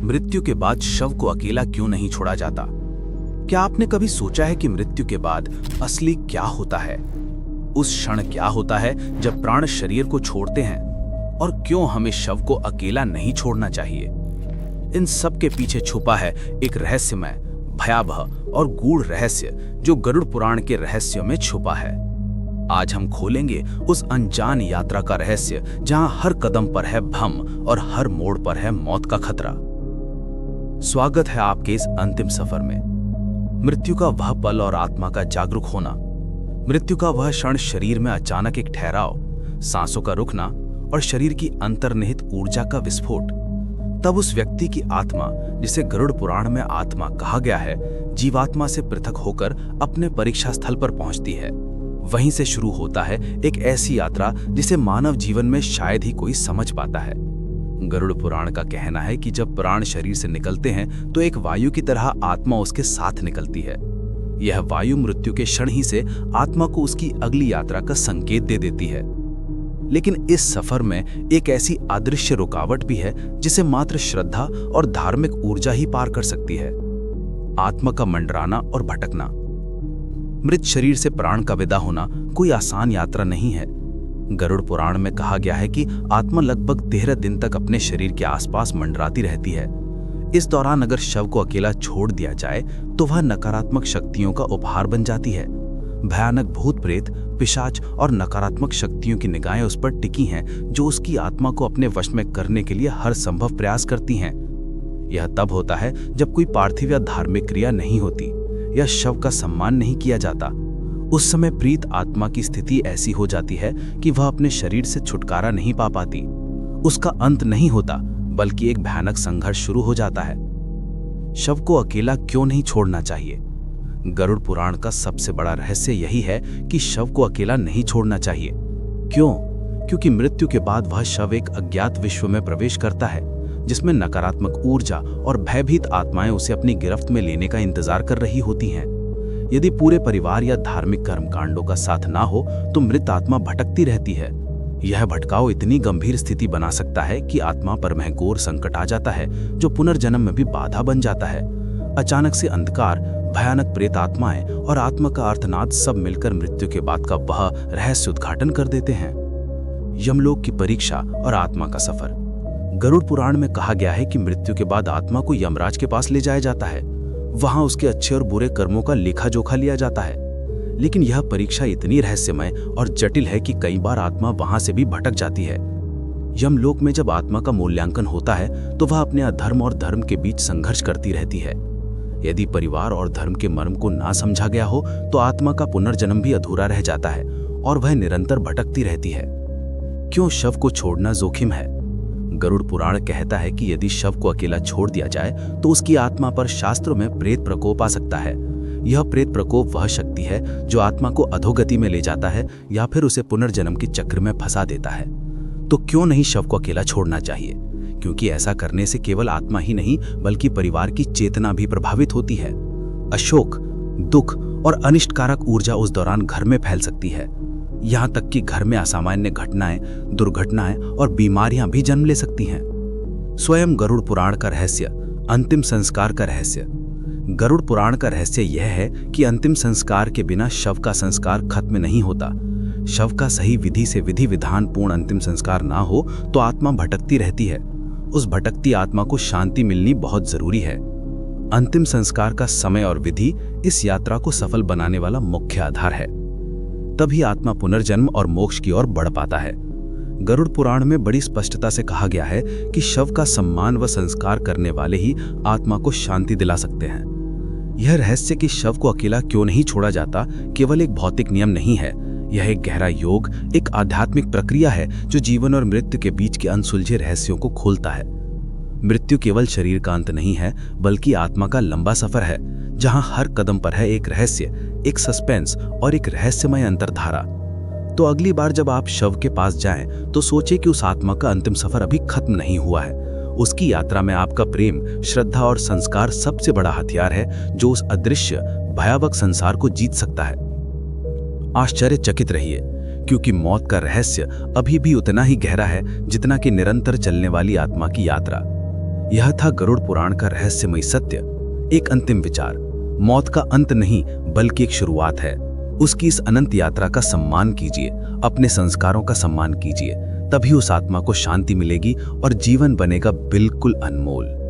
मृत्यु के बाद शव को अकेला क्यों नहीं छोड़ा जाता? क्या आपने कभी सोचा है कि मृत्यु के बाद असली क्या होता है? उस क्षण क्या होता है जब प्राण शरीर को छोड़ते हैं? और क्यों हमें शव को अकेला नहीं छोड़ना चाहिए? इन सब के पीछे छुपा है एक रहस्यमय, भयावह और गूढ़ रहस्य जो गरुड़ पुराण के रहस्यों में छुपा है। आज हम खोलेंगे उस अनजान यात्रा का रहस्य जहां हर कदम पर है भ्रम और हर मोड़ पर है मौत का खतरा। स्वागत है आपके इस अंतिम सफर में। मृत्यु का वह पल और आत्मा का जागरूक होना, मृत्यु का वह क्षण, शरीर में अचानक एक ठहराव, सांसों का रुकना और शरीर की अंतर्निहित ऊर्जा का विस्फोट। तब उस व्यक्ति की आत्मा, जिसे गरुड़ पुराण में आत्मा कहा गया है, जीवात्मा से पृथक होकर अपने परीक्षा स्थल पर पहुंचती है। वहीं से शुरू होता है एक ऐसी यात्रा जिसे मानव जीवन में शायद ही कोई समझ पाता है। गरुड़ पुराण का कहना है कि जब प्राण शरीर से निकलते हैं तो एक वायु की तरह आत्मा उसके साथ निकलती है। यह वायु मृत्यु के क्षण ही से आत्मा को उसकी अगली यात्रा का संकेत दे देती है। लेकिन इस सफर में एक ऐसी अदृश्य रुकावट भी है जिसे मात्र श्रद्धा और धार्मिक ऊर्जा ही पार कर सकती है। आत्मा का मंडराना और भटकना। मृत शरीर से प्राण का विदा होना कोई आसान यात्रा नहीं है। गरुड़ पुराण में कहा गया है कि आत्मा लगभग 13 दिन तक अपने शरीर के आसपास मंडराती रहती है। इस दौरान अगर शव को अकेला छोड़ दिया जाए तो वह नकारात्मक शक्तियों का उपहार बन जाती है। भयानक भूत प्रेत, पिशाच और नकारात्मक शक्तियों की निगाहें उस पर टिकी हैं, जो उसकी आत्मा को अपने वश में करने के लिए हर संभव प्रयास करती हैं। यह तब होता है जब कोई पार्थिव या धार्मिक क्रिया नहीं होती या शव का सम्मान नहीं किया जाता। उस समय प्रीत आत्मा की स्थिति ऐसी हो जाती है कि वह अपने शरीर से छुटकारा नहीं पा पाती। उसका अंत नहीं होता, बल्कि एक भयानक संघर्ष शुरू हो जाता है। शव को अकेला क्यों नहीं छोड़ना चाहिए? गरुड़ पुराण का सबसे बड़ा रहस्य यही है कि शव को अकेला नहीं छोड़ना चाहिए। क्यों? क्योंकि मृत्यु के बाद वह शव एक अज्ञात विश्व में प्रवेश करता है, जिसमें नकारात्मक ऊर्जा और भयभीत आत्माएं उसे अपनी गिरफ्त में लेने का इंतजार कर रही होती हैं। यदि पूरे परिवार या धार्मिक कर्मकांडों का साथ ना हो तो मृत आत्मा भटकती रहती है। यह भटकाव इतनी गंभीर स्थिति बना सकता है कि आत्मा पर घोर संकट आ जाता है, जो पुनर्जन्म में भी बाधा बन जाता है। अचानक से अंधकार, भयानक प्रेत आत्माएं और आत्मा का आर्तनाद सब मिलकर मृत्यु के बाद का वह रहस्य उद्घाटन कर देते हैं। यमलोक की परीक्षा और आत्मा का सफर। गरुड़ पुराण में कहा गया है कि मृत्यु के बाद आत्मा को यमराज के पास ले जाया जाता है। वहां उसके अच्छे और बुरे कर्मों का लेखा जोखा लिया जाता है। लेकिन यह परीक्षा इतनी रहस्यमय और जटिल है कि कई बार आत्मा वहां से भी भटक जाती है। यमलोक में जब आत्मा का मूल्यांकन होता है तो वह अपने अधर्म और धर्म के बीच संघर्ष करती रहती है। यदि परिवार और धर्म के मर्म को ना समझा गया हो तो आत्मा का पुनर्जन्म भी अधूरा रह जाता है और वह निरंतर भटकती रहती है। क्यों शव को छोड़ना जोखिम है? गरुड़ पुराण कहता है कि यदि शव को अकेला छोड़ दिया जाए तो उसकी आत्मा पर शास्त्रों में प्रेत प्रकोप आ सकता है। यह प्रेत प्रकोप वह शक्ति है जो आत्मा को अधोगति में ले जाता है या फिर उसे पुनर्जन्म के चक्र में फंसा देता है। तो क्यों नहीं शव को अकेला छोड़ना चाहिए? क्योंकि ऐसा करने से केवल आत्मा ही नहीं बल्कि परिवार की चेतना भी प्रभावित होती है। अशोक, दुख और अनिष्टकारक ऊर्जा उस दौरान घर में फैल सकती है। यहाँ तक कि घर में असामान्य घटनाएं, दुर्घटनाएं और बीमारियां भी जन्म ले सकती हैं। स्वयं गरुड़ पुराण का रहस्य, अंतिम संस्कार का रहस्य। गरुड़ पुराण का रहस्य यह है कि अंतिम संस्कार के बिना शव का संस्कार खत्म नहीं होता। शव का सही विधि से विधि विधान पूर्ण अंतिम संस्कार ना हो तो आत्मा भटकती रहती है। उस भटकती आत्मा को शांति मिलनी बहुत जरूरी है। अंतिम संस्कार का समय और विधि इस यात्रा को सफल बनाने वाला मुख्य आधार है। तभी आत्मा पुनर्जन्म और मोक्ष की ओर बढ़ पाता है। गरुड़ पुराण में बड़ी स्पष्टता से कहा गया है कि शव का सम्मान व संस्कार करने वाले ही आत्मा को शांति दिला सकते हैं। यह रहस्य कि शव को अकेला क्यों नहीं छोड़ा जाता केवल एक भौतिक नियम नहीं है। यह एक गहरा योग, एक आध्यात्मिक प्रक्रिया है जो जीवन और मृत्यु के बीच के अनसुलझे रहस्यों को खोलता है। मृत्यु केवल शरीर का अंत नहीं है बल्कि आत्मा का लंबा सफर है, जहां हर कदम पर है एक रहस्य, एक सस्पेंस और एक रहस्यमय अंतर्धारा। तो अगली बार जब आप शव के पास जाएं तो सोचें कि उस आत्मा का अंतिम सफर अभी खत्म नहीं हुआ है। उसकी यात्रा में आपका प्रेम, श्रद्धा और संस्कार सबसे बड़ा हथियार है जो उस अदृश्य भयावह संसार को जीत सकता है। आश्चर्यचकित रहिए, क्योंकि मौत का रहस्य अभी भी उतना ही गहरा है जितना कि निरंतर चलने वाली आत्मा की यात्रा। यह था गरुड़ पुराण का रहस्यमय सत्य। एक अंतिम विचार, मौत का अंत नहीं बल्कि एक शुरुआत है। उसकी इस अनंत यात्रा का सम्मान कीजिए, अपने संस्कारों का सम्मान कीजिए, तभी उस आत्मा को शांति मिलेगी और जीवन बनेगा बिल्कुल अनमोल।